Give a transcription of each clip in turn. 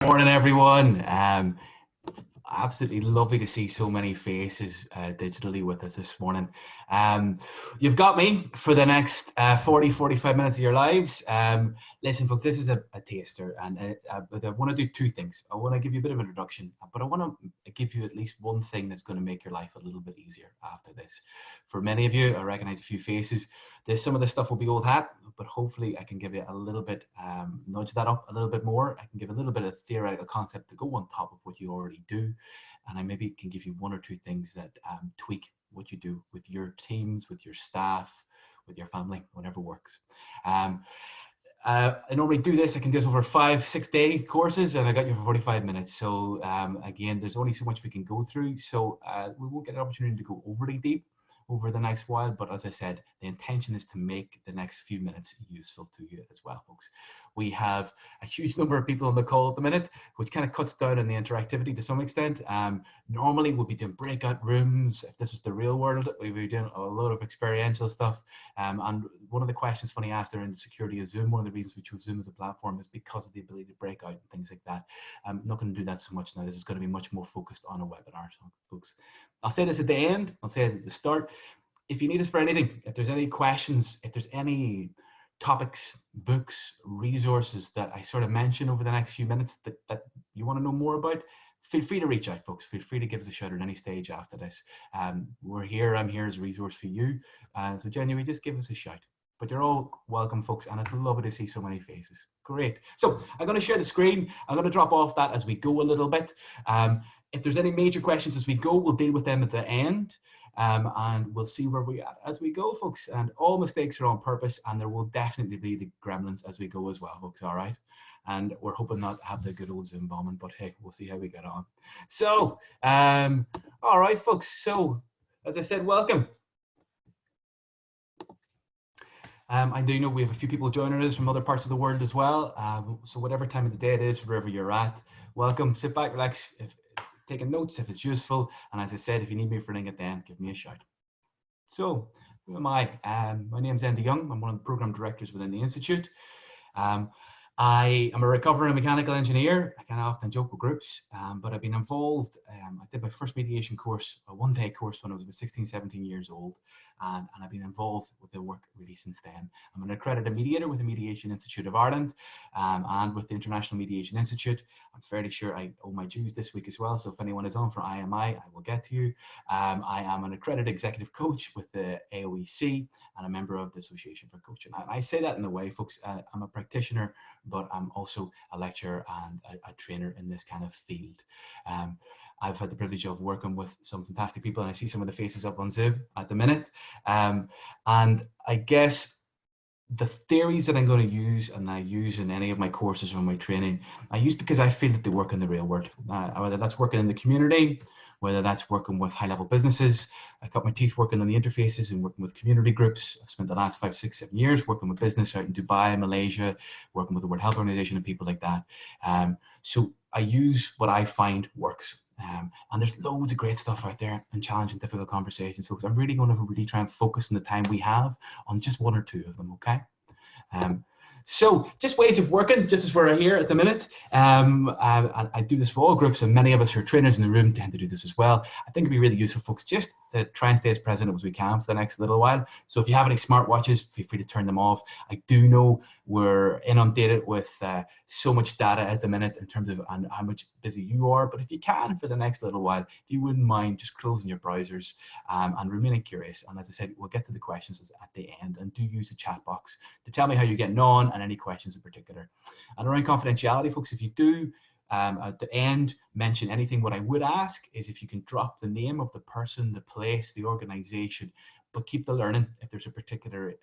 Morning, everyone. Absolutely lovely to see so many faces digitally with us this morning. You've got me for the next 45 minutes of your lives. Listen, folks, this is a taster, and but I want to do two things. I want to give you a bit of introduction, but I want to give you at least one thing that's going to make your life a little bit easier after this. For many of you, I recognize a few faces. Some of this stuff will be old hat, but hopefully I can give you a little bit, nudge that up a little bit more. I can give a little bit of theoretical concept to go on top of what you already do. And I maybe can give you one or two things that tweak what you do with your teams, with your staff, with your family, whatever works. I normally do this. I can do this over 5-6 day courses, and I got you for 45 minutes. So again, there's only so much we can go through. So we won't get an opportunity to go overly deep over the next while, but as I said, the intention is to make the next few minutes useful to you as well, folks. We have a huge number of people on the call at the minute, which kind of cuts down on the interactivity to some extent. Normally we'll be doing breakout rooms. If this was the real world, we'd be doing a lot of experiential stuff. And one of the questions funny after in the security of Zoom, one of the reasons we chose Zoom as a platform is because of the ability to break out and things like that. I'm not going to do that so much now. This is going to be much more focused on a webinar, so, folks. I'll say this at the end, I'll say it at the start. If you need us for anything, if there's any questions, if there's any topics, books, resources that I sort of mention over the next few minutes that you want to know more about, feel free to reach out, folks. Feel free to give us a shout at any stage after this. We're here, I'm here as a resource for you. So genuinely, just give us a shout. But you're all welcome, folks, and it's lovely to see so many faces. Great. So I'm going to share the screen. I'm going to drop off that as we go a little bit. If there's any major questions as we go, we'll deal with them at the end. And we'll see where we are as we go, folks. And all mistakes are on purpose, and there will definitely be the gremlins as we go as well, folks. All right. And we're hoping not to have the good old Zoom bombing, but hey, we'll see how we get on. So, all right, folks. So, as I said, welcome. I do know we have a few people joining us from other parts of the world as well. So whatever time of the day it is, wherever you're at, welcome. Sit back, relax, taking notes if it's useful. And as I said, if you need me for anything at the end, give me a shout. So who am I? My name's Enda Young. I'm one of the program directors within the Institute. I am a recovering mechanical engineer. I kind of often joke with groups, but I've been involved. I did my first mediation course, a one-day course when I was about 16, 17 years old. And I've been involved with the work really since then. I'm an accredited mediator with the Mediation Institute of Ireland and with the International Mediation Institute. I'm fairly sure I owe my dues this week as well. So if anyone is on for IMI, I will get to you. I am an accredited executive coach with the AOEC and a member of the Association for Coaching. And I say that in a way, folks, I'm a practitioner, but I'm also a lecturer and a trainer in this kind of field. I've had the privilege of working with some fantastic people, and I see some of the faces up on Zoom at the minute. And I guess the theories that I'm going to use, and I use in any of my courses or my training, I use because I feel that they work in the real world. Whether that's working in the community, whether that's working with high-level businesses. I cut my teeth working on the interfaces and working with community groups. I've spent the last 5, 6, 7 years working with business out in Dubai, Malaysia, working with the World Health Organization and people like that. So I use what I find works. And there's loads of great stuff out there and challenging, difficult conversations. So I'm really going to try and focus on the time we have on just one or two of them, okay? So just ways of working, just as we're here at the minute. I do this for all groups, and many of us who are trainers in the room tend to do this as well. I think it'd be really useful, folks, just to try and stay as present as we can for the next little while. So if you have any smartwatches, feel free to turn them off. I do know we're inundated with so much data at the minute in terms of how much busy you are, but if you can for the next little while, if you wouldn't mind just closing your browsers and remaining curious. And as I said, we'll get to the questions at the end, and do use the chat box to tell me how you're getting on and any questions in particular. And around confidentiality, folks, if you do at the end mention anything, what I would ask is if you can drop the name of the person, the place, the organization, but keep the learning if there's a particular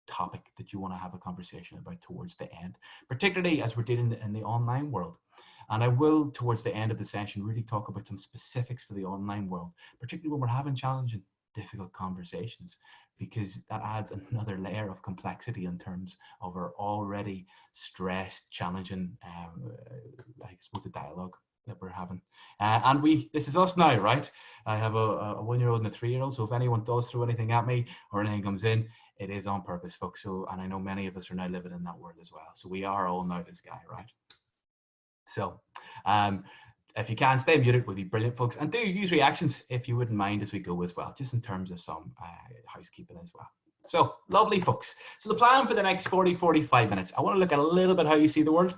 topic that you want to have a conversation about towards the end, particularly as we're dealing in the online world. And I will, towards the end of the session, really talk about some specifics for the online world, particularly when we're having challenging, difficult conversations, because that adds another layer of complexity in terms of our already stressed, challenging, I suppose, the dialogue that we're having. And this is us now, right? I have a 1-year-old and a 3-year-old, so if anyone does throw anything at me or anything comes in, it is on purpose, folks. So, and I know many of us are now living in that world as well. So we are all now this guy, right? So if you can stay muted, would be brilliant, folks. And do use reactions if you wouldn't mind as we go as well, just in terms of some housekeeping as well. So lovely, folks. So the plan for the next 45 minutes, I want to look at a little bit how you see the world.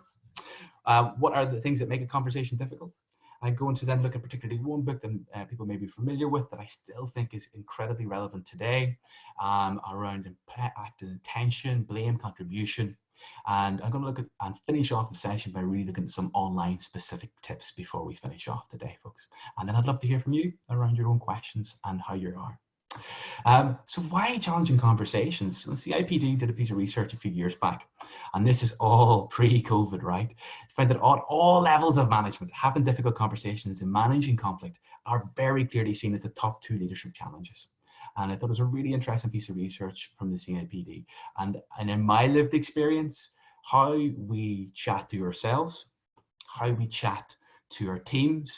What are the things that make a conversation difficult? I'm going to then look at particularly one book that people may be familiar with that I still think is incredibly relevant today, around impact and intention, blame, contribution. And I'm going to look at and finish off the session by really looking at some online specific tips before we finish off today, folks. And then I'd love to hear from you around your own questions and how you are. So why challenging conversations? The CIPD did a piece of research a few years back, and this is all pre-COVID, right? Found that all levels of management, having difficult conversations and managing conflict are very clearly seen as the top 2 leadership challenges. And I thought it was a really interesting piece of research from the CIPD. And in my lived experience, how we chat to ourselves, how we chat to our teams,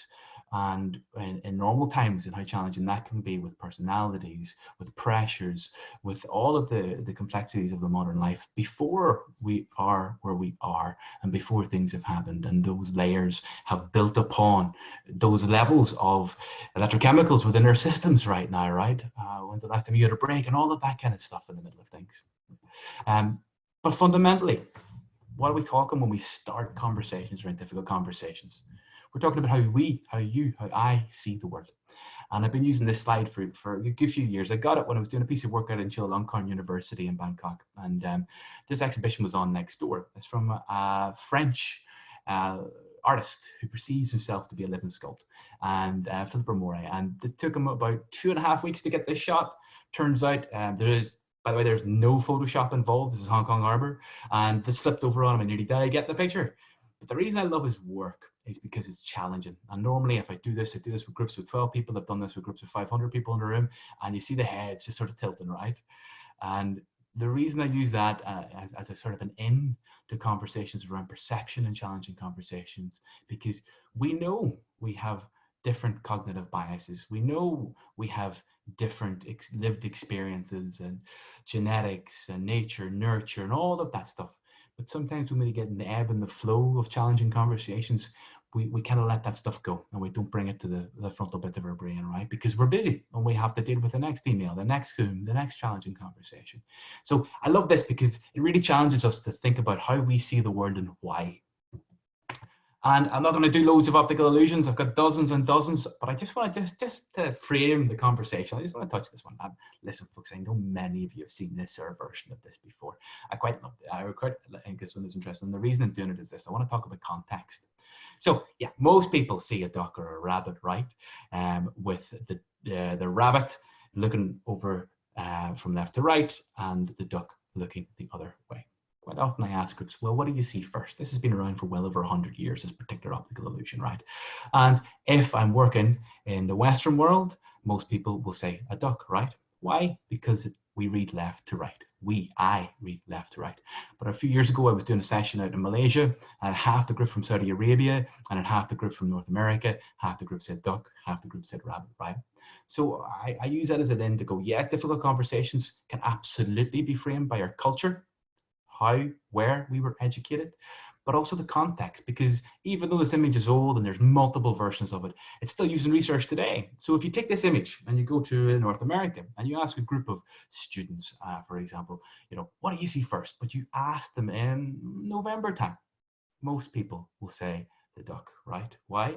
and in normal times, and how challenging that can be with personalities, with pressures, with all of the complexities of the modern life before we are where we are and before things have happened, and those layers have built upon those levels of electrochemicals within our systems right now, right? When's the last time you had a break and all of that kind of stuff in the middle of things. But fundamentally, what are we talking when we start conversations around difficult conversations? We're talking about how I see the world. And I've been using this slide for a good few years. I got it when I was doing a piece of work out in Chulalongkorn University in Bangkok. And this exhibition was on next door. It's from a French artist who perceives himself to be a living sculpt, and Philippe Moret. And it took him about 2.5 weeks to get this shot. Turns out by the way, there's no Photoshop involved. This is Hong Kong Harbor. And this flipped over on him and nearly died. Get the picture. But the reason I love his work is because it's challenging. And normally if I do this with groups of 12 people. I've done this with groups of 500 people in a room, and you see the heads just sort of tilting, right? And the reason I use that as a sort of an in to conversations around perception and challenging conversations, because we know we have different cognitive biases. We know we have different lived experiences and genetics and nature, nurture, and all of that stuff. But sometimes when we get in the ebb and the flow of challenging conversations, we kind of let that stuff go, and we don't bring it to the frontal bit of our brain, right? Because we're busy and we have to deal with the next email, the next Zoom, the next challenging conversation. So I love this because it really challenges us to think about how we see the world and why. And I'm not going to do loads of optical illusions. I've got dozens and dozens, but I just want to just to frame the conversation. I just want to touch this one. And listen, folks, I know many of you have seen this or a version of this before. I quite think this one is interesting. And the reason I'm doing it is this. I want to talk about context. So yeah, most people see a duck or a rabbit, right? With the rabbit looking over from left to right and the duck looking the other way. Quite often I ask groups, well, what do you see first? This has been around for well over 100 years, this particular optical illusion, right? And if I'm working in the Western world, most people will say a duck, right? Why? Because we read left to right. I read left to right. But a few years ago, I was doing a session out in Malaysia, and half the group from Saudi Arabia, and half the group from North America, half the group said duck, half the group said rabbit, right? So I use that as a then to go, yeah, difficult conversations can absolutely be framed by our culture, how, where we were educated, but also the context, because even though this image is old and there's multiple versions of it, it's still used in research today. So if you take this image and you go to North America and you ask a group of students, for example, what do you see first? But you ask them in November time, most people will say the duck, right? Why?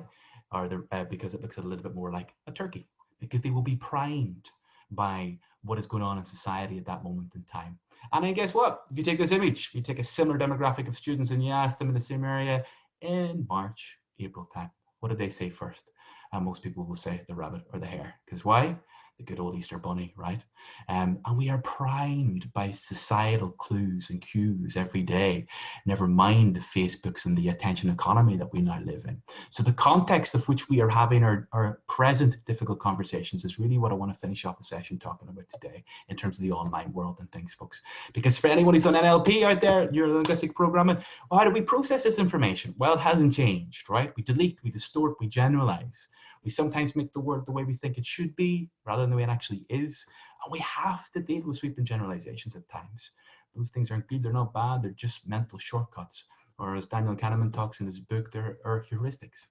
Because it looks a little bit more like a turkey, because they will be primed by what is going on in society at that moment in time. And then guess what? If you take this image, you take a similar demographic of students and you ask them in the same area in March, April time, what do they say first? And most people will say the rabbit or the hare. Because why? The good old Easter bunny, right? And we are primed by societal clues and cues every day, never mind the Facebooks and the attention economy that we now live in. So the context of which we are having our present difficult conversations is really what I want to finish off the session talking about today in terms of the online world and things, folks. Because for anyone who's done NLP out there, neuro-linguistic programming, well, how do we process this information? Well, it hasn't changed, right? We delete, we distort, we generalize. We sometimes make the word the way we think it should be rather than the way it actually is. And we have to deal with sweeping generalizations at times. Those things aren't good, they're not bad, they're just mental shortcuts. or as Daniel Kahneman talks in his book, there are heuristics.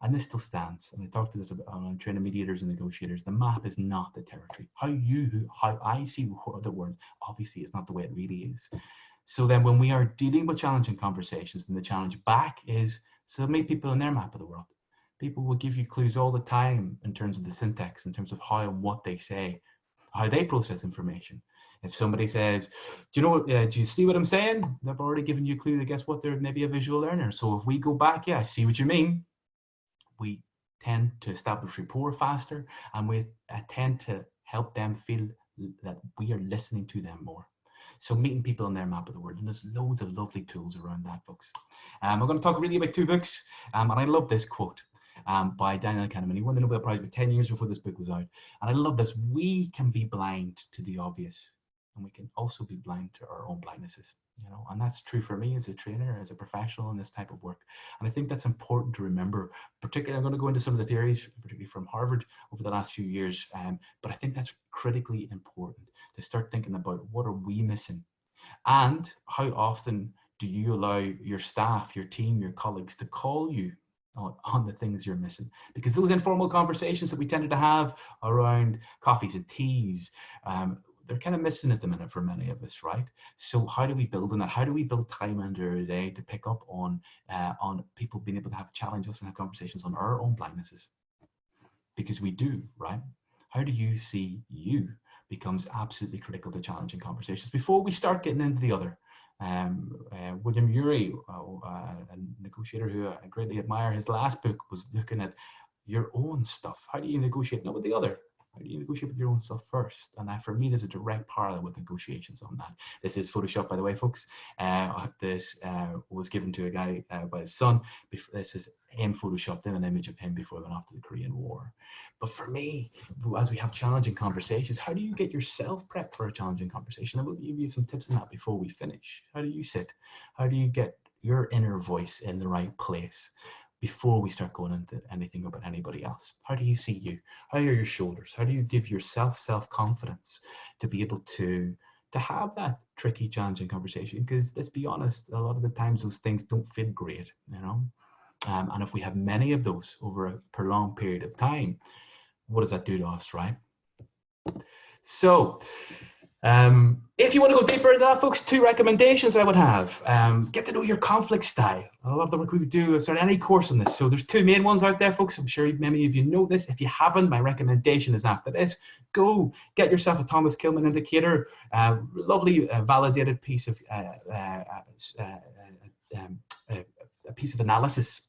And this still stands. And I talked to this about on training mediators and negotiators. The map is not the territory. How I see the world, obviously, is not the way it really is. So then when we are dealing with challenging conversations, then the challenge back is submit people in their map of the world. People will give you clues all the time in terms of the syntax, in terms of how and what they say, how they process information. If somebody says, do you see what I'm saying? They've already given you a clue that guess what, they're maybe a visual learner. So if we go back, yeah, I see what you mean. We tend to establish rapport faster, and we tend to help them feel that we are listening to them more. So meeting people in their map of the world, and there's loads of lovely tools around that, folks. I'm going to talk really about 2 books, and I love this quote by Daniel Kahneman. He won the Nobel Prize about 10 years before this book was out. And I love this. We can be blind to the obvious, and we can also be blind to our own blindnesses. And that's true for me as a trainer, as a professional in this type of work. And I think that's important to remember. Particularly, I'm going to go into some of the theories, particularly from Harvard over the last few years. But I think that's critically important to start thinking about what are we missing, and how often do you allow your staff, your team, your colleagues to call you on the things you're missing? Because those informal conversations that we tended to have around coffees and teas, they're kind of missing at the minute for many of us, right? So how do we build on that? How do we build time under a day to pick up on people being able to have challenge us and have conversations on our own blindnesses? Because we do, right? How do you see you becomes absolutely critical to challenging conversations. Before we start getting into the other, William Ury, a negotiator who I greatly admire, his last book was looking at your own stuff. How do you negotiate, not with the other? How do you negotiate with your own stuff first? And that, for me, there's a direct parallel with negotiations on that. This is Photoshop, by the way, folks. This was given to a guy by his son. This is him photoshopped in an image of him before he went off to the Korean War. But for me, as we have challenging conversations, how do you get yourself prepped for a challenging conversation? I will give you some tips on that before we finish. How do you sit? How do you get your inner voice in the right place before we start going into anything about anybody else? How do you see you? How are your shoulders? How do you give yourself self-confidence to be able to have that tricky, challenging conversation? Because let's be honest, a lot of the times those things don't feel great, and if we have many of those over a prolonged period of time, what does that do to us, right? So if you want to go deeper into that, folks, 2 recommendations I would have. Get to know your conflict style. A lot of the work we do is start any course on this. So there's 2 main ones out there, folks. I'm sure many of you know this. If you haven't, my recommendation is after this, go get yourself a Thomas Kilmann indicator, lovely validated piece of a piece of analysis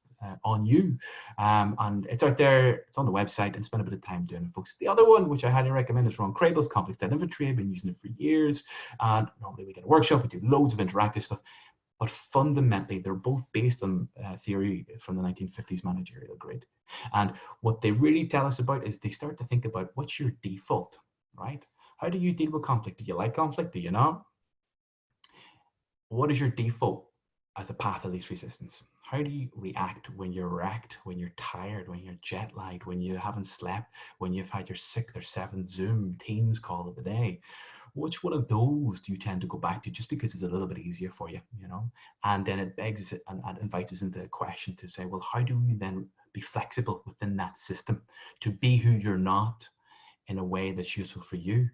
on you, and it's out there, it's on the website, and spend a bit of time doing it, folks. The other one, which I highly recommend, is Ron Crable's Conflict Style Inventory. I've been using it for years, and normally we get a workshop, we do loads of interactive stuff, but fundamentally they're both based on theory from the 1950s managerial grid. And what they really tell us about is they start to think about what's your default, right? How do you deal with conflict? Do you like conflict? Do you not? What is your default as a path of least resistance? How do you react when you're wrecked, when you're tired, when you're jet lagged, when you haven't slept, when you've had your 6th or 7th Zoom Teams call of the day? Which one of those do you tend to go back to just because it's a little bit easier for you, And then it begs and invites us into a question to say, well, how do we then be flexible within that system to be who you're not in a way that's useful for you?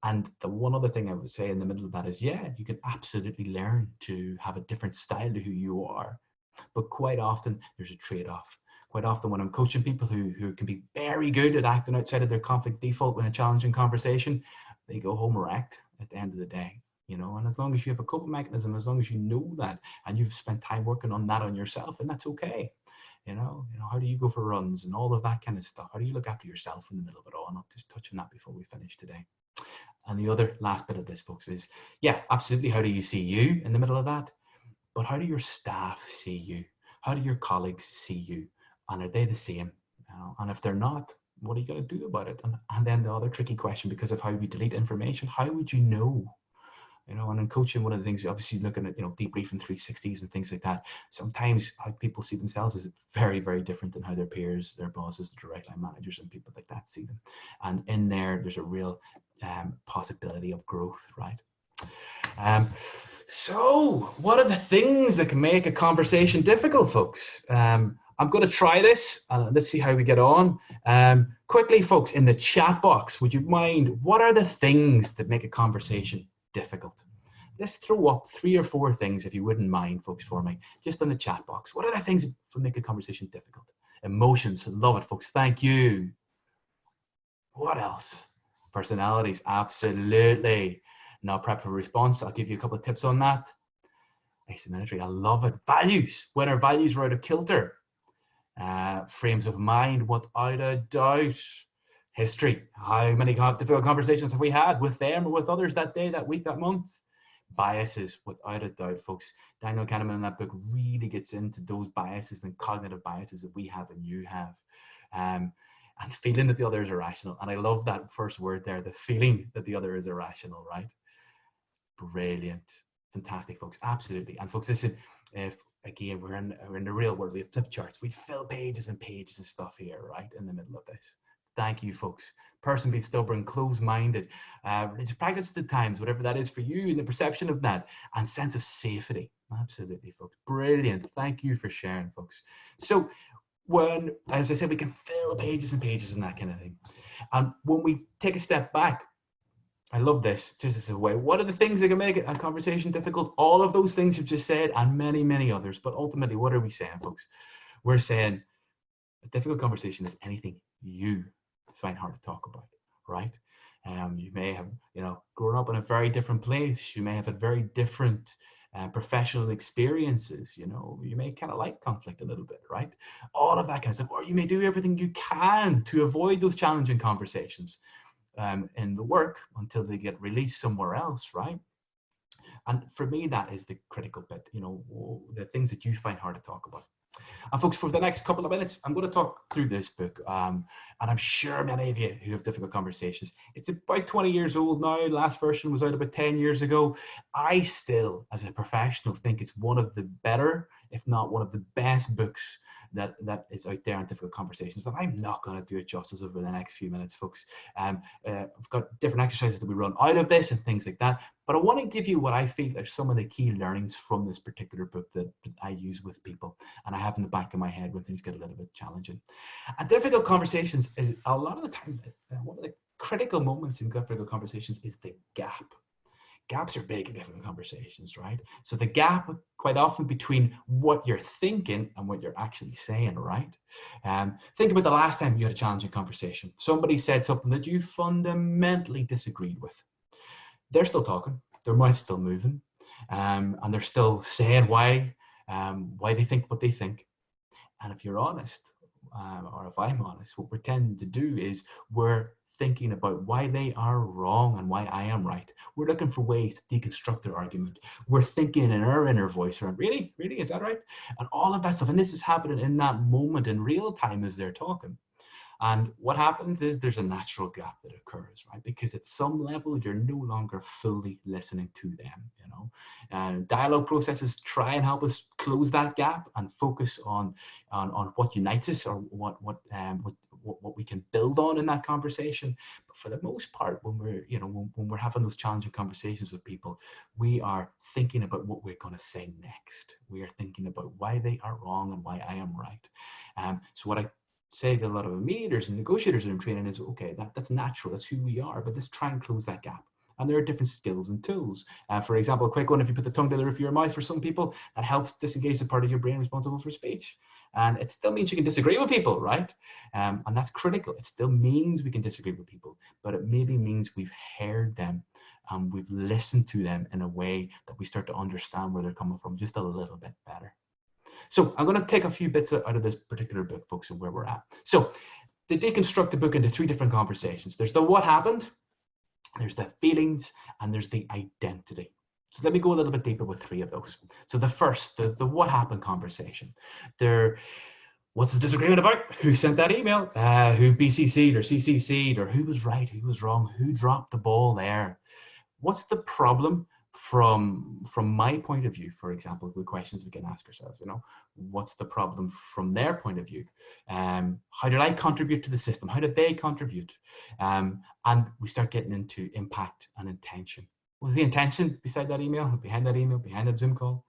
And the one other thing I would say in the middle of that is, yeah, you can absolutely learn to have a different style to who you are. But quite often there's a trade-off. Quite often when I'm coaching people who can be very good at acting outside of their conflict default in a challenging conversation, they go home wrecked at the end of the day, and as long as you have a coping mechanism, as long as you know that, and you've spent time working on that on yourself, and that's okay. How do you go for runs and all of that kind of stuff? How do you look after yourself in the middle of it all? And I'll just touch on that before we finish today. And the other last bit of this, folks, is, yeah, absolutely. How do you see you in the middle of that? But how do your staff see you? How do your colleagues see you? And are they the same? And if they're not, what are you going to do about it? And then the other tricky question, because of how we delete information, how would you know? And in coaching, one of the things, obviously looking at, debriefing 360s and things like that, sometimes how people see themselves is very, very different than how their peers, their bosses, the direct line managers and people like that see them. And in there's a real possibility of growth, right? So, what are the things that can make a conversation difficult, folks? I'm going to try this. Let's see how we get on. Quickly, folks, in the chat box, would you mind? What are the things that make a conversation difficult? Let's throw up 3 or 4 things, if you wouldn't mind, folks, for me, just in the chat box. What are the things that make a conversation difficult? Emotions, love it, folks. Thank you. What else? Personalities, absolutely. Not prep for response. I'll give you a couple of tips on that. Asymmetry, I love it. Values, when our values are out of kilter. Frames of mind, without a doubt. History, how many difficult conversations have we had with them or with others that day, that week, that month? Biases, without a doubt, folks. Daniel Kahneman in that book really gets into those biases and cognitive biases that we have and you have. And feeling that the other is irrational. And I love that first word there, the feeling that the other is irrational, right? Brilliant. Fantastic, folks. Absolutely. And folks, listen, if again, we're in the real world, we have flip charts, we fill pages and pages of stuff here, right, in the middle of this. Thank you, folks. Person be stubborn, closed-minded, religious practices at times, whatever that is for you, and the perception of that, and sense of safety. Absolutely, folks. Brilliant. Thank you for sharing, folks. So when, as I said, we can fill pages and pages and that kind of thing. And when we take a step back, I love this, just as a way. What are the things that can make a conversation difficult? All of those things you've just said and many, many others. But ultimately, what are we saying, folks? We're saying a difficult conversation is anything you find hard to talk about, right? You may have, grown up in a very different place. You may have had very different professional experiences. You may kind of like conflict a little bit, right? All of that kind of stuff. Or you may do everything you can to avoid those challenging conversations in the work until they get released somewhere else, right? And for me, that is the critical bit, the things that you find hard to talk about. And folks, for the next couple of minutes, I'm going to talk through this book. And I'm sure many of you who have difficult conversations, it's about 20 years old now. Last version was out about 10 years ago. I still, as a professional, think it's one of the better, if not one of the best books that is out there on difficult conversations. And I'm not going to do it justice over the next few minutes, folks. I've got different exercises that we run out of this and things like that. But I want to give you what I feel are some of the key learnings from this particular book that I use with people and I have in the back of my head when things get a little bit challenging. And difficult conversations is a lot of the time, one of the critical moments in difficult conversations is the gap. Gaps are big in difficult conversations, right? So the gap quite often between what you're thinking and what you're actually saying, right? Think about the last time you had a challenging conversation. Somebody said something that you fundamentally disagreed with. They're still talking, their mouth's still moving, and they're still saying why they think what they think. And if you're honest, or if I'm honest, what we're tending to do is we're thinking about why they are wrong and why I am right. We're looking for ways to deconstruct their argument. We're thinking in our inner voice around, really, is that right? And all of that stuff. And this is happening in that moment in real time as they're talking. And what happens is there's a natural gap that occurs, right? Because at some level, you're no longer fully listening to them, And dialogue processes try and help us close that gap and focus on what unites us or what we can build on in that conversation. But for the most part, when we're having those challenging conversations with people, we are thinking about what we're going to say next. We are thinking about why they are wrong and why I am right. So what I say to a lot of mediators and negotiators that I'm training is, okay, that's natural, that's who we are, but let's try and close that gap. And there are different skills and tools. For example, a quick one, if you put the tongue to the roof of your mouth, for some people, that helps disengage the part of your brain responsible for speech. And it still means you can disagree with people, right? And that's critical. It still means we can disagree with people, but it maybe means we've heard them and we've listened to them in a way that we start to understand where they're coming from just a little bit better. So I'm going to take a few bits out of this particular book, folks, and where we're at. So they deconstruct the book into 3 different conversations. There's the what happened, there's the feelings, and there's the identity. So let me go a little bit deeper with 3 of those. So the first, the what happened conversation. What's the disagreement about? Who sent that email? Who BCC'd or CCC'd, or who was right, who was wrong, who dropped the ball there? What's the problem from my point of view? For example, good questions we can ask ourselves, what's the problem from their point of view? How did I contribute to the system? How did they contribute? And we start getting into impact and intention. What was the intention beside that email, behind that email, behind that Zoom call?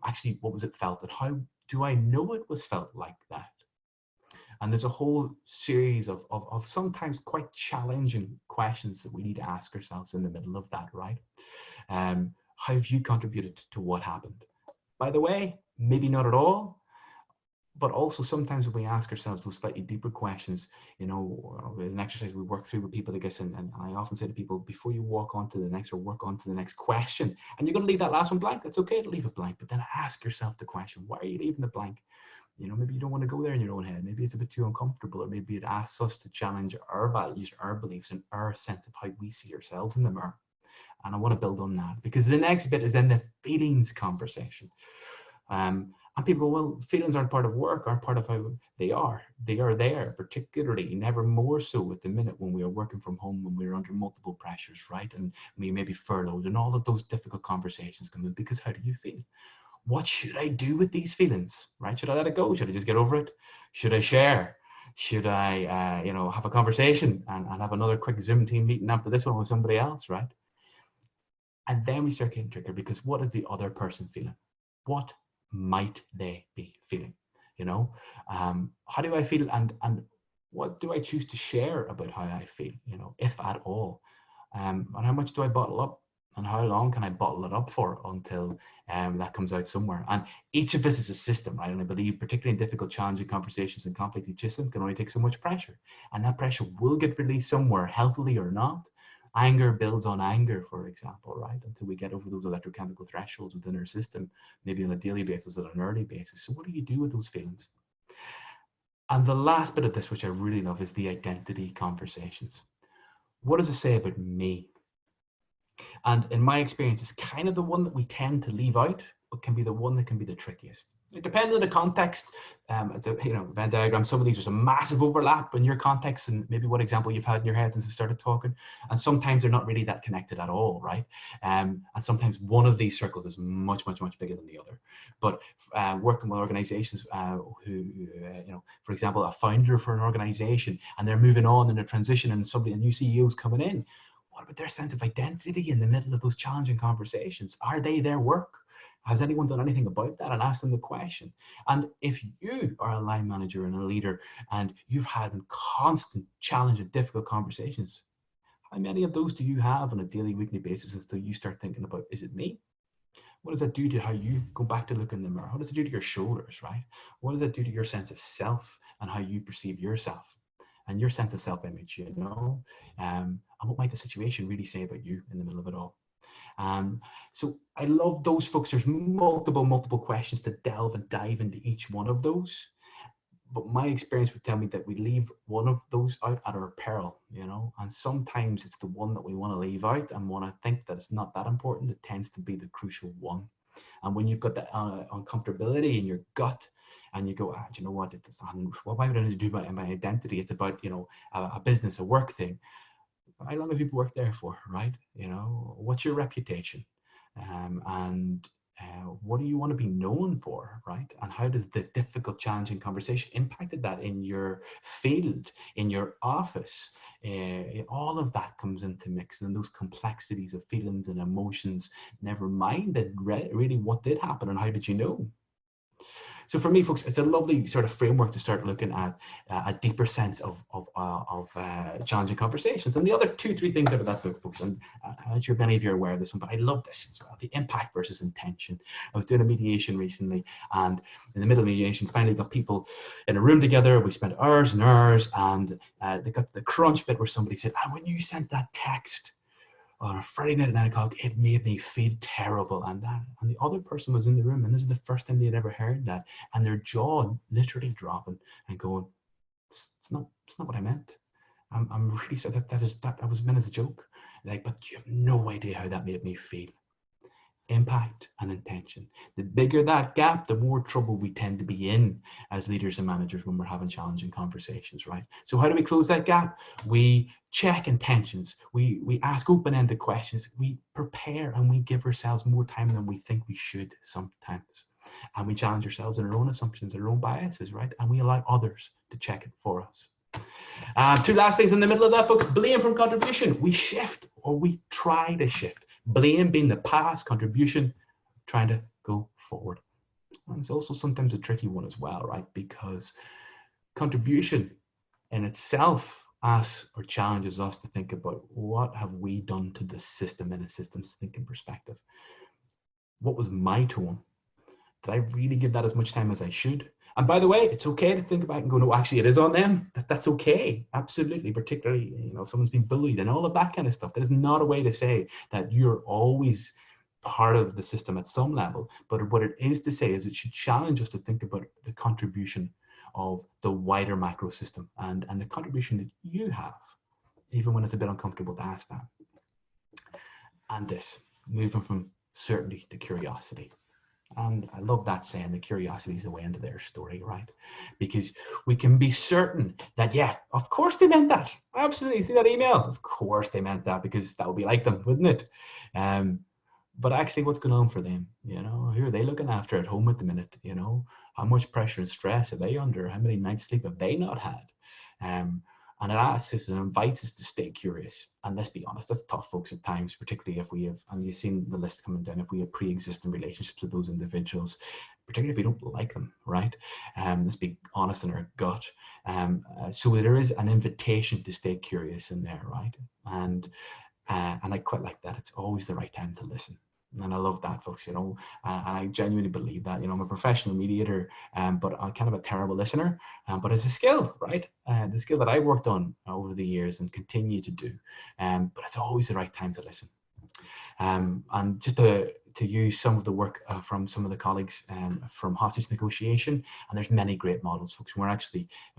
Actually, what was it felt, and how do I know it was felt like that? And there's a whole series of sometimes quite challenging questions that we need to ask ourselves in the middle of that, right? How have you contributed to what happened? By the way, maybe not at all, but also sometimes when we ask ourselves those slightly deeper questions, you know, an exercise we work through with people, I guess, and I often say to people, before you walk on to the next or work on to the next question, and you're going to leave that last one blank, that's okay to leave it blank, but then ask yourself the question, why are you leaving it blank? You know, maybe you don't want to go there in your own head. Maybe it's a bit too uncomfortable, or maybe it asks us to challenge our values, our beliefs, and our sense of how we see ourselves in the mirror. And I want to build on that, because the next bit is then the feelings conversation. And people go, well, feelings aren't part of work, aren't part of how they are. They are there, particularly, never more so at the minute when we are working from home, when we're under multiple pressures, right? And we may be furloughed, and all of those difficult conversations come in, because how do you feel? What should I do with these feelings, right? Should I let it go? Should I just get over it? Should I share? Should I, have a conversation and have another quick Zoom team meeting after this one with somebody else, right? And then we start getting triggered, because what is the other person feeling? What might they be feeling? How do I feel, and what do I choose to share about how I feel, if at all? And how much do I bottle up? And how long can I bottle it up for until that comes out somewhere? And each of us is a system, right? And I believe, particularly in difficult, challenging conversations and conflict, each system can only take so much pressure. And that pressure will get released somewhere, healthily or not. Anger builds on anger, for example, right? Until we get over those electrochemical thresholds within our system, maybe on a daily basis, on an early basis. So what do you do with those feelings? And the last bit of this, which I really love, is the identity conversations. What does it say about me? And in my experience, it's kind of the one that we tend to leave out, but can be the one that can be the trickiest. It depends on the context. It's a Venn diagram. Some of these, there's a massive overlap in your context and maybe what example you've had in your head since we started talking. And sometimes they're not really that connected at all, right? And sometimes one of these circles is much, much, much bigger than the other. But working with organizations who, for example, a founder for an organization, and they're moving on in a transition, and a new CEO is coming in. What about their sense of identity in the middle of those challenging conversations? Are they their work? Has anyone done anything about that? And ask them the question. And if you are a line manager and a leader, and you've had constant challenge and difficult conversations, how many of those do you have on a daily, weekly basis until you start thinking about, is it me? What does that do to how you go back to look in the mirror? What does it do to your shoulders, right? What does it do to your sense of self and how you perceive yourself and your sense of self-image, and what might the situation really say about you in the middle of it all? So I love those folks. There's multiple questions to delve and dive into each one of those. But my experience would tell me that we leave one of those out at our peril, and sometimes it's the one that we want to leave out and want to think that it's not that important. It tends to be the crucial one. And when you've got that uncomfortability in your gut, and you go, do you know what? It's not, well, why would I need to do my identity? It's about, a business, a work thing. How long have you worked there for, right? What's your reputation? And what do you want to be known for, right? And how does the difficult, challenging conversation impacted that in your field, in your office? All of that comes into mix, and those complexities of feelings and emotions, never mind that really what did happen and how did you know? So for me, folks, it's a lovely sort of framework to start looking at a deeper sense of challenging conversations. And the other 2-3 things out of that book, folks, and I'm sure many of you are aware of this one, but I love this as well, the impact versus intention. I was doing a mediation recently, and in the middle of mediation, finally got people in a room together. We spent hours and hours, and they got to the crunch bit where somebody said, and when you sent that text on a Friday night at 9 o'clock, it made me feel terrible. And the other person was in the room, and this is the first time they'd ever heard that, and their jaw literally dropping and going, it's not what I meant. I'm really sorry, that was meant as a joke. Like, but you have no idea how that made me feel. Impact and intention. The bigger that gap, the more trouble we tend to be in as leaders and managers when we're having challenging conversations, right? So how do we close that gap? We check intentions. We ask open-ended questions. We prepare, and we give ourselves more time than we think we should sometimes. And we challenge ourselves in our own assumptions, our own biases, right? And we allow others to check it for us. Two last things in the middle of that, folks. Blame from contribution. We shift, or we try to shift. Blame being the past, contribution trying to go forward. And it's also sometimes a tricky one as well, right? Because contribution in itself asks or challenges us to think about what have we done to the system in a systems thinking perspective. What was my tone? Did I really give that as much time as I should? And by the way, it's okay to think about and go, no, actually it is on them. That's okay. Absolutely. Particularly, if someone's been bullied and all of that kind of stuff. That is not a way to say that you're always part of the system at some level. But what it is to say is it should challenge us to think about the contribution of the wider macro system and the contribution that you have, even when it's a bit uncomfortable to ask that. And this, moving from certainty to curiosity. And I love that saying, the curiosity is the way into their story, right? Because we can be certain that, yeah, of course they meant that. Absolutely. See that email? Of course they meant that, because that would be like them, wouldn't it? But actually, what's going on for them? Who are they looking after at home at the minute? How much pressure and stress are they under? How many nights sleep have they not had? And it asks us and invites us to stay curious. And let's be honest, that's tough, folks, at times, particularly if we have, and you've seen the list coming down, if we have pre-existing relationships with those individuals, particularly if we don't like them, right? Let's be honest in our gut. So there is an invitation to stay curious in there, right? And I quite like that. It's always the right time to listen. And I love that, folks, and I genuinely believe that. I'm a professional mediator, but I'm kind of a terrible listener, but it's a skill, right? The skill that I worked on over the years and continue to do, but it's always the right time to listen. And just to use some of the work from some of the colleagues from hostage negotiation, and there's many great models, folks. We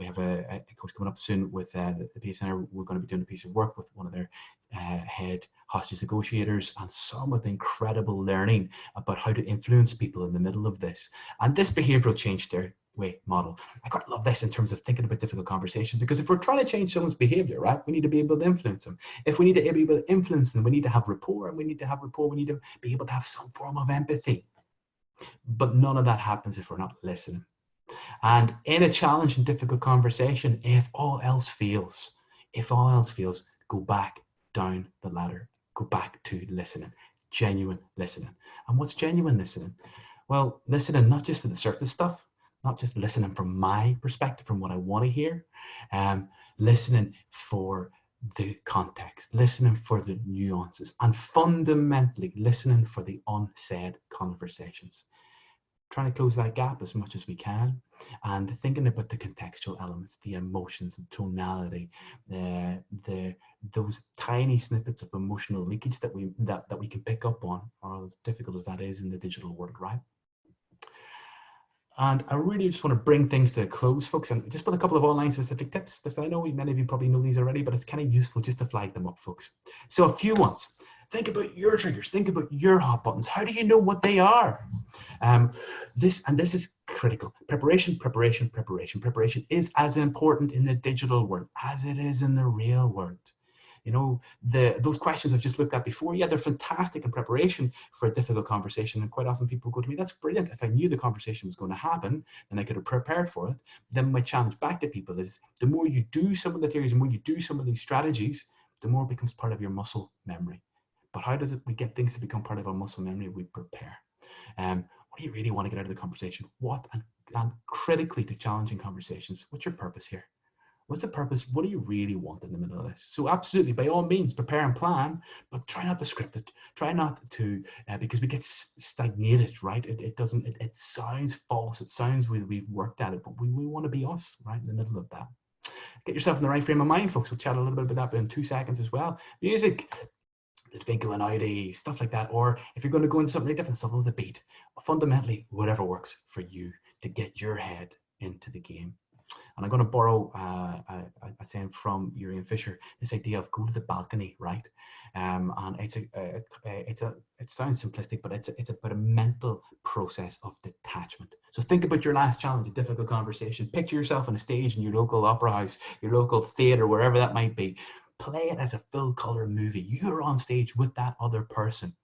have a course coming up soon with the PA Centre. We're going to be doing a piece of work with one of their head hostage negotiators, and some of the incredible learning about how to influence people in the middle of this. And this behavioral change model, I quite love this in terms of thinking about difficult conversations, because if we're trying to change someone's behavior, right, we need to be able to influence them. If we need to be able to influence them, we need to have rapport, and we need to be able to have some form of empathy. But none of that happens if we're not listening. And in a challenging, difficult conversation, if all else fails, go back down the ladder, go back to listening, genuine listening. And what's genuine listening? Well, listening not just for the surface stuff, not just listening from my perspective, from what I want to hear, listening for the context, listening for the nuances, and fundamentally listening for the unsaid conversations. Trying to close that gap as much as we can, and thinking about the contextual elements, the emotions, the tonality, those tiny snippets of emotional leakage that we can pick up on, or as difficult as that is in the digital world, right? And I really just want to bring things to a close, folks, and just put a couple of online specific tips. I know many of you probably know these already, but it's kind of useful just to flag them up, folks. So a few ones. Think about your triggers. Think about your hot buttons. How do you know what they are? This is critical. Preparation is as important in the digital world as it is in the real world. Those questions I've just looked at before, yeah, they're fantastic in preparation for a difficult conversation. And quite often people go to me, that's brilliant. If I knew the conversation was going to happen, then I could have prepared for it. Then my challenge back to people is, the more you do some of the theories, the more you do some of these strategies, the more it becomes part of your muscle memory. But how does we get things to become part of our muscle memory? We prepare. What do you really want to get out of the conversation? What, and critically to challenging conversations, what's your purpose here? What's the purpose? What do you really want in the middle of this? So absolutely, by all means, prepare and plan, but try not to script it. Try not to, because we get stagnated, right? It sounds false. It sounds we've worked at it, but we want to be us, right, in the middle of that. Get yourself in the right frame of mind, folks. We'll chat a little bit about that in 2 seconds as well. Music, the Vinco and Audi, stuff like that. Or if you're going to go into something really different, stuff with the beat. Fundamentally, whatever works for you to get your head into the game. And I'm going to borrow a saying from Urian Fisher, this idea of go to the balcony, right? And it sounds simplistic, but it's about a mental process of detachment. So think about your last challenge, a difficult conversation. Picture yourself on a stage in your local opera house, your local theater, wherever that might be. Play it as a full color movie. You're on stage with that other person,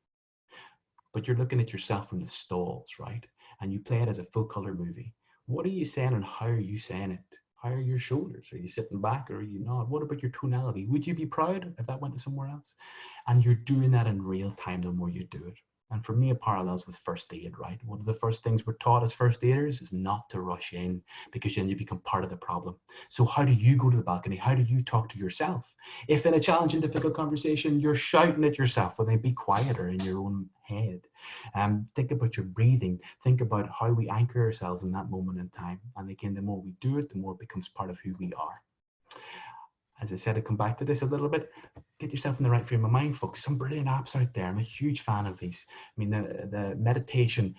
but you're looking at yourself from the stalls, right? And you play it as a full color movie. What are you saying and how are you saying it? How are your shoulders? Are you sitting back or are you not? What about your tonality? Would you be proud if that went to somewhere else? And you're doing that in real time the more you do it. And for me, it parallels with first aid, right? One of the first things we're taught as first aiders is not to rush in, because then you become part of the problem. So how do you go to the balcony? How do you talk to yourself? If in a challenging, difficult conversation, you're shouting at yourself, well, then be quieter in your own head. Think about your breathing. Think about how we anchor ourselves in that moment in time. And again, the more we do it, the more it becomes part of who we are. As I said, I come back to this a little bit. Get yourself in the right frame of mind, folks. Some brilliant apps out there. I'm a huge fan of these. I mean, the meditation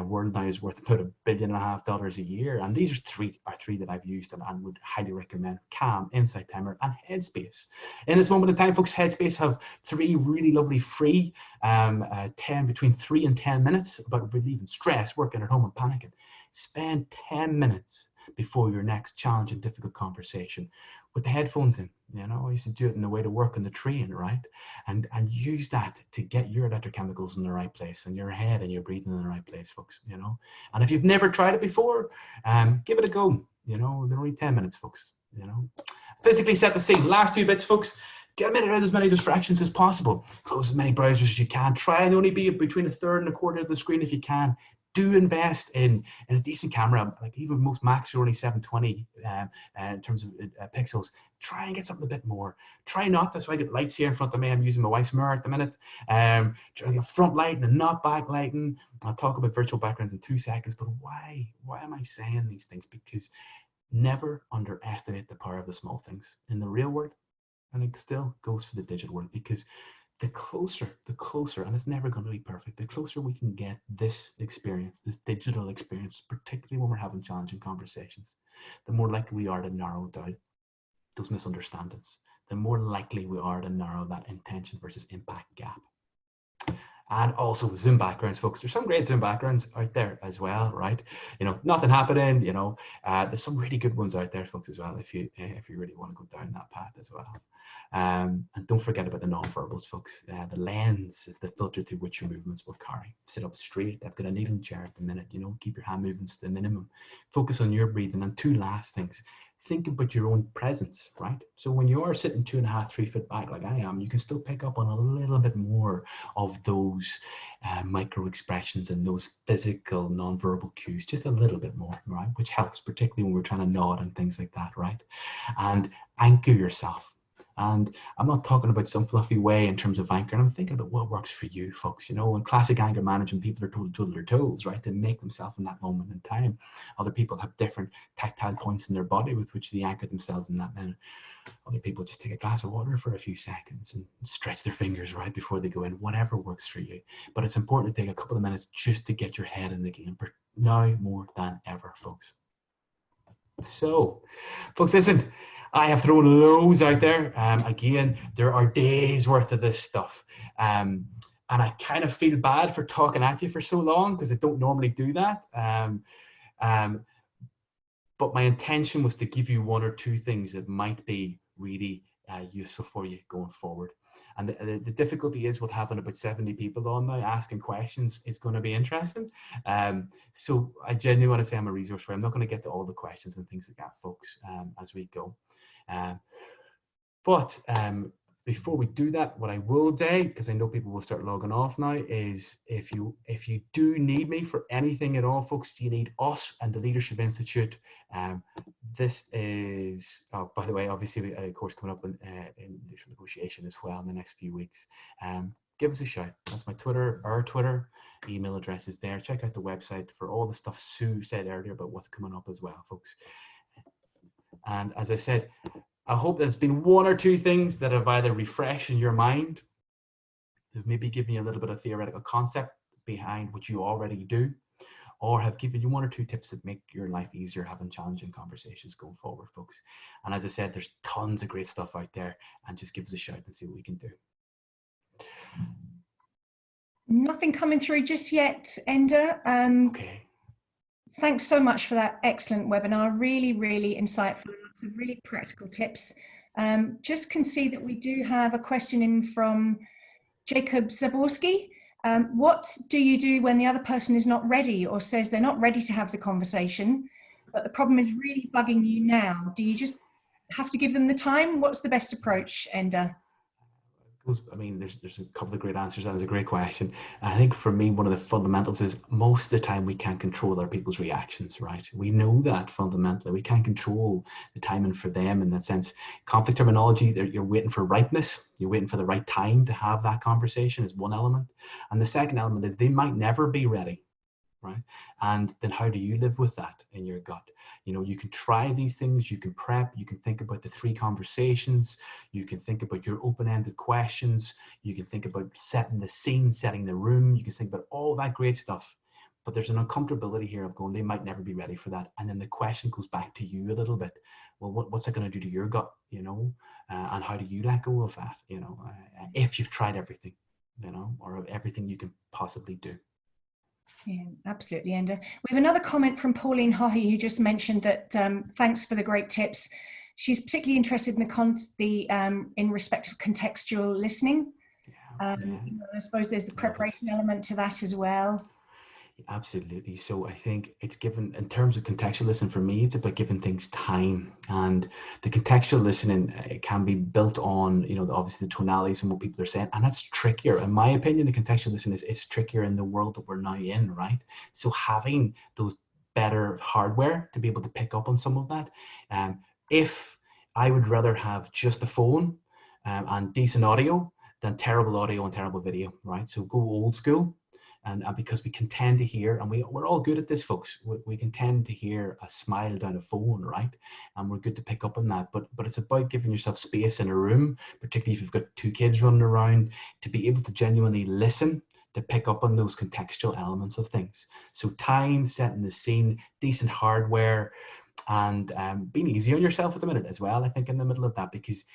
world now is worth about $1.5 billion a year. And these are three that I've used and would highly recommend: Calm, Insight Timer, and Headspace. In this moment in time, folks, Headspace have 3 really lovely free, between 3 and 10 minutes about relieving stress, working at home and panicking. Spend 10 minutes before your next challenge and difficult conversation with the headphones in. You know, I used to do it on the way to work on the train, right? And use that to get your electrochemicals in the right place, and your head and your breathing in the right place, folks, you know. And if you've never tried it before, give it a go. You know, they're only 10 minutes, folks, you know. Physically set the scene. Last 2 bits, folks. Get rid of as many distractions as possible. Close as many browsers as you can. Try and only be between 1/3 and 1/4 of the screen if you can. Do invest in a decent camera. Like even most Macs are only 720 in terms of pixels. Try and get something a bit more. Try not, that's why I get lights here in front of me. I'm using my wife's mirror at the minute. Try to get front lighting and not backlighting. I'll talk about virtual backgrounds in 2 seconds, but why am I saying these things? Because never underestimate the power of the small things in the real world. And it still goes for the digital world, because the closer, and it's never going to be perfect, the closer we can get this experience, this digital experience, particularly when we're having challenging conversations, the more likely we are to narrow down those misunderstandings, the more likely we are to narrow that intention versus impact gap. And also Zoom backgrounds, folks. There's some great Zoom backgrounds out there as well, right? You know, nothing happening, you know, there's some really good ones out there, folks, as well, if you really want to go down that path as well. And don't forget about the non-verbals, folks. The lens is the filter through which your movements will carry. Sit up straight. I've got a needle chair at the minute, you know, keep your hand movements to the minimum. Focus on your breathing. And 2 last things. Think about your own presence, right? So when you are sitting 2.5, 3 foot back like I am, you can still pick up on a little bit more of those micro expressions and those physical non-verbal cues, just a little bit more, right? Which helps, particularly when we're trying to nod and things like that, right? And anchor yourself. And I'm not talking about some fluffy way in terms of anchoring. I'm thinking about what works for you, folks. You know, in classic anger management, people are told to twiddle their toes, right? To make themselves in that moment in time. Other people have different tactile points in their body with which they anchor themselves in that minute. Other people just take a glass of water for a few seconds and stretch their fingers right before they go in, whatever works for you. But it's important to take a couple of minutes just to get your head in the game, now more than ever, folks. So, folks, listen, I have thrown loads out there. Again, there are days worth of this stuff. And I kind of feel bad for talking at you for so long, because I don't normally do that. But my intention was to give you 1 or 2 things that might be really useful for you going forward. And the difficulty is with having about 70 people on now asking questions, it's going to be interesting. So I genuinely want to say I'm a resource for you. I'm not going to get to all the questions and things like that, folks, as we go. But before we do that, what I will say, because I know people will start logging off now, is if you do need me for anything at all, folks, you need us and the Leadership Institute. This is, oh, by the way, obviously a course coming up in leadership negotiation as well in the next few weeks. Give us a shout. That's my Twitter, our Twitter email address is there. Check out the website for all the stuff Sue said earlier about what's coming up as well, folks. And as I said, I hope there's been 1 or 2 things that have either refreshed in your mind, have maybe given you a little bit of theoretical concept behind what you already do, or have given you 1 or 2 tips that make your life easier having challenging conversations going forward, folks. And as I said, there's tons of great stuff out there, and just give us a shout and see what we can do. Nothing coming through just yet, Enda. Okay. Thanks so much for that excellent webinar. Really, really insightful. Lots of really practical tips. Just can see that we do have a question in from Jacob Zaborski. What do you do when the other person is not ready or says they're not ready to have the conversation? but the problem is really bugging you now. Do you just have to give them the time? What's the best approach, Enda? I mean, there's a couple of great answers. That is a great question. I think for me, one of the fundamentals is most of the time we can't control other people's reactions, right? We know that fundamentally. We can't control the timing for them in that sense. Conflict terminology, you're waiting for ripeness. You're waiting for the right time to have that conversation is one element. And the second element is they might never be ready. Right? And then how do you live with that in your gut? You know, you can try these things, you can prep, you can think about the 3 conversations, you can think about your open-ended questions, you can think about setting the scene, setting the room, you can think about all that great stuff. But there's an uncomfortability here of going, they might never be ready for that. And then the question goes back to you a little bit. Well, what's it going to do to your gut, you know? And how do you let go of that, you know, if you've tried everything, you know, or everything you can possibly do. Yeah, absolutely, Enda. We have another comment from Pauline Hohi, who just mentioned that thanks for the great tips. She's particularly interested in in respect of contextual listening. You know, I suppose there's the preparation element to that as well. Absolutely. So I think it's given, in terms of contextual listening, for me, it's about giving things time. And the contextual listening, it can be built on, you know, obviously the tonalities and what people are saying. And that's trickier. In my opinion, the contextual listening is trickier in the world that we're now in, right? So having those better hardware to be able to pick up on some of that. If I would rather have just a phone and decent audio than terrible audio and terrible video, right? So go old school. And because we can tend to hear, and we're all good at this, folks, we can tend to hear a smile down a phone, right? And we're good to pick up on that. But it's about giving yourself space in a room, particularly if you've got 2 kids running around, to be able to genuinely listen, to pick up on those contextual elements of things. So time, setting the scene, decent hardware, and being easy on yourself at the minute as well, I think, in the middle of that, because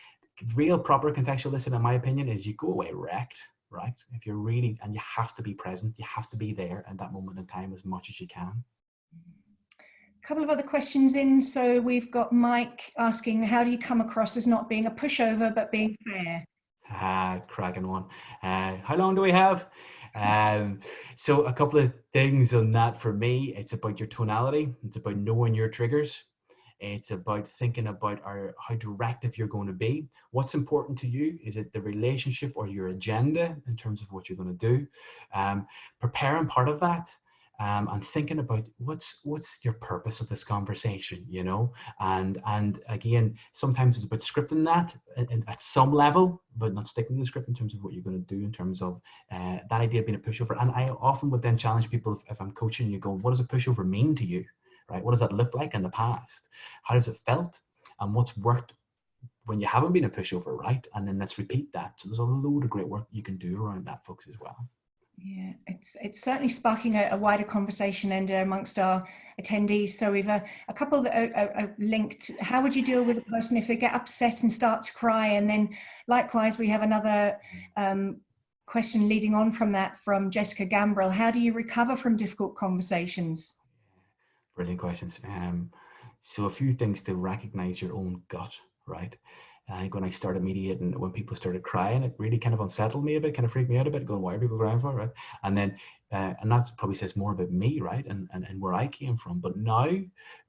real proper contextual listening, in my opinion, is you go away wrecked. Right? If you're really, and you have to be present, you have to be there at that moment in time as much as you can. A couple of other questions in. So we've got Mike asking, how do you come across as not being a pushover, but being fair? Cracking one. How long do we have? So a couple of things on that for me. It's about your tonality. It's about knowing your triggers. It's about thinking about how directive you're going to be. What's important to you? Is it the relationship or your agenda in terms of what you're going to do? Preparing part of that, and thinking about what's your purpose of this conversation, you know? And again, sometimes it's about scripting that at some level, but not sticking to the script in terms of what you're going to do in terms of that idea of being a pushover. And I often would then challenge people, if I'm coaching you, go, what does a pushover mean to you? Right? What does that look like in the past? How does it felt? And what's worked when you haven't been a pushover, right? And then let's repeat that. So there's a load of great work you can do around that, folks, as well. Yeah, it's certainly sparking a wider conversation and amongst our attendees. So we've a couple that are linked. How would you deal with a person if they get upset and start to cry? And then likewise, we have another question leading on from that from Jessica Gambrill. How do you recover from difficult conversations? Brilliant questions. So a few things to recognize your own gut, right? I think when I started mediating, when people started crying, it really kind of unsettled me a bit, kind of freaked me out a bit, going, why are people crying for, right? And then, and that probably says more about me, right? And where I came from. But now,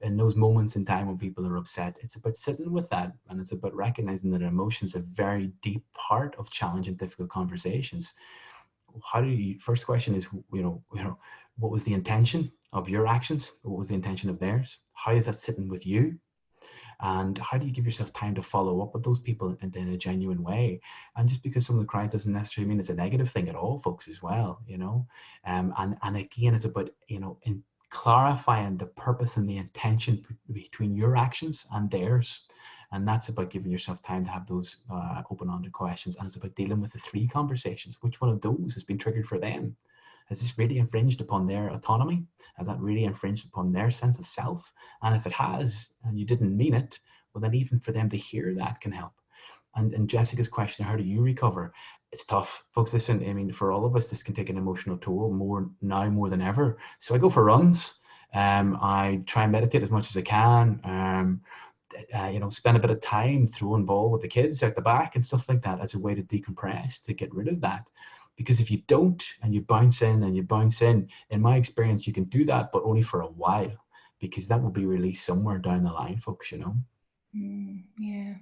in those moments in time when people are upset, it's about sitting with that. And it's about recognizing that emotions are a very deep part of challenging, difficult conversations. How do you, first question is, you know, what was the intention of your actions? What was the intention of theirs? How is that sitting with you? And how do you give yourself time to follow up with those people in a genuine way? And just because someone cries doesn't necessarily mean it's a negative thing at all, folks, as well, you know? And again, it's about, you know, in clarifying the purpose and the intention between your actions and theirs. And that's about giving yourself time to have those open-ended questions. And it's about dealing with the 3 conversations. Which one of those has been triggered for them? Has this really infringed upon their autonomy? Has that really infringed upon their sense of self? And if it has, and you didn't mean it, well, then even for them to hear that can help. And Jessica's question, how do you recover? It's tough, folks. Listen, I mean, for all of us, this can take an emotional toll more than ever. So I go for runs. I try and meditate as much as I can. You know, spend a bit of time throwing ball with the kids out the back and stuff like that as a way to decompress, to get rid of that. Because if you don't, and you bounce in and you bounce in my experience, you can do that, but only for a while. because that will be released somewhere down the line, folks, you know. Yeah.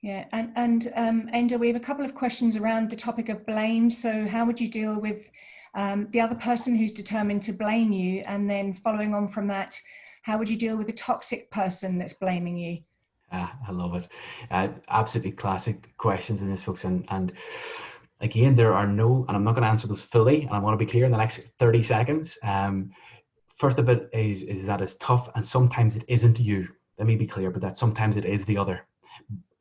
Yeah, and Enda, we have a couple of questions around the topic of blame. So how would you deal with the other person who's determined to blame you? And then following on from that, how would you deal with a toxic person that's blaming you? I love it. Absolutely classic questions in this, folks. And again, there are no, and I'm not going to answer those fully, and I want to be clear in the next 30 seconds. First of it is that it's tough, and sometimes it isn't you. Let me be clear, but that sometimes it is the other.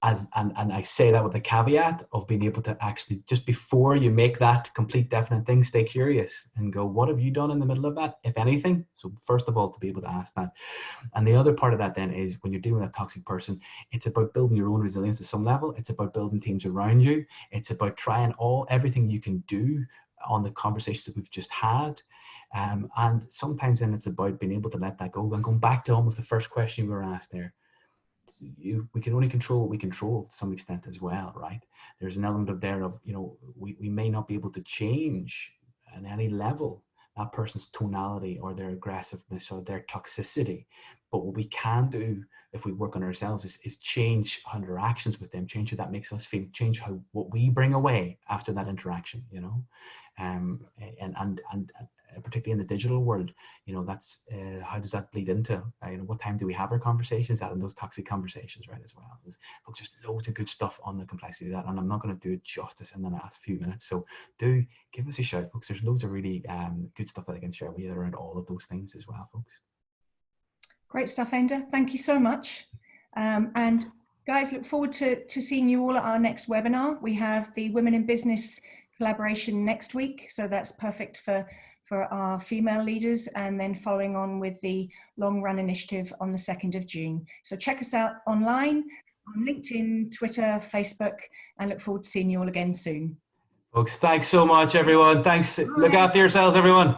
And I say that with the caveat of being able to actually, just before you make that complete definite thing, stay curious and go, what have you done in the middle of that, if anything? So first of all, to be able to ask that. And the other part of that then is, when you're dealing with a toxic person, it's about building your own resilience at some level. It's about building teams around you. It's about trying everything you can do on the conversations that we've just had. And sometimes then it's about being able to let that go. And going back to almost the first question we were asked there, we can only control what we control to some extent as well, right? There's an element of there of, you know, we may not be able to change at any level that person's tonality or their aggressiveness or their toxicity, but what we can do if we work on ourselves is change our interactions with them, change how that makes us feel, change what we bring away after that interaction, you know. And particularly in the digital world, you know, that's how does that bleed into, you know, what time do we have our conversations at, and those toxic conversations, right, as well. Folks, there's loads of good stuff on the complexity of that, and I'm not going to do it justice in the last few minutes, so do give us a shout, folks. There's loads of really good stuff that I can share with you around all of those things as well, folks. Great stuff, Enda. Thank you so much. And guys, look forward to seeing you all at our next webinar. We have the Women in Business collaboration next week, so that's perfect for our female leaders, and then following on with the long run initiative on the 2nd of June. So check us out online on LinkedIn, Twitter, Facebook, and look forward to seeing you all again soon. Folks, thanks so much, everyone. Thanks. Bye. Look after yourselves, everyone.